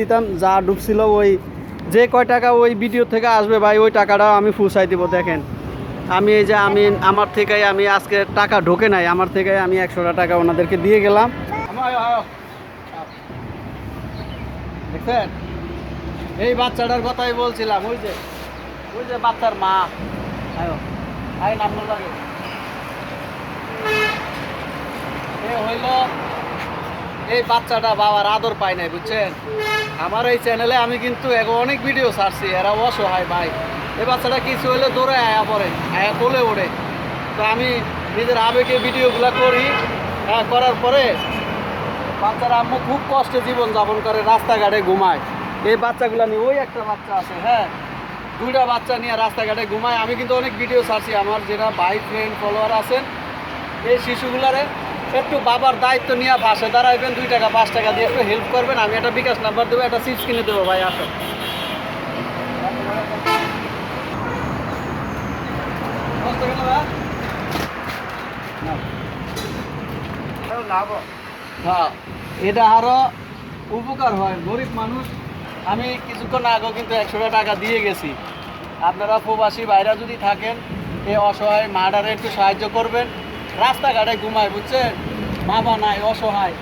দিতাম যা ঢুকছিল ওই যে কয় টাকা ওই ভিডিও থেকে আসবে ভাই ওই টাকাটাও আমি ফুসাই দিব। দেখেন আমি এই যে আমার থেকে আমি আজকে টাকা ঢোকে নাই, আমার থেকে আমি 100টা টাকা ওনাদেরকে দিয়ে গেলাম। দেখছেন এই বাচ্চাটার কথাই বলছিলাম, ওই যে বাচ্চার মা নাম লাগে হইল এই বাচ্চাটা বাবার আদর পায় নাই বুঝছেন। আমার এই চ্যানেলে আমি কিন্তু অনেক ভিডিও ছাড়ছি, এরা অসহায় ভাই। এই বাচ্চাটা কিছু হইলে দৌড়ে আয়া পড়ে, আয়া কোলে ওড়ে। তো আমি নিজের আবেগে ভিডিওগুলো করি, করার পরে বাচ্চারা আম্মু খুব কষ্টে জীবনযাপন করে, রাস্তাঘাটে ঘুমায়। এই বাচ্চাগুলো নিয়ে ওই একটা বাচ্চা আছে, হ্যাঁ 2টা বাচ্চা নিয়ে রাস্তাঘাটে ঘুমায়। আমি কিন্তু অনেক ভিডিও ছাড়ছি, আমার যেটা ভাই ফ্রেন্ড ফলোয়ার আছেন এই শিশুগুলারে একটু বাবার দায়িত্ব নিয়ে পাশে দাঁড়াইবেন, 2 টাকা 5 টাকা দিয়ে একটু হেল্প করবেন। আমি একটা বিকাশ নাম্বার দেবো, একটা চিপস কিনে দেবো ভাই, আসো। হ্যাঁ এটা আরো উপকার হয়, গরিব মানুষ। আমি কিছুক্ষণ আগেও কিন্তু 100টা টাকা দিয়ে গেছি। আপনারা প্রবাসী ভাইরা যদি থাকেন এই অসহায় মাটারে একটু সাহায্য করবেন, রাস্তাঘাটে ঘুমায় বুঝছেন, বাবা নাই, অসহায়।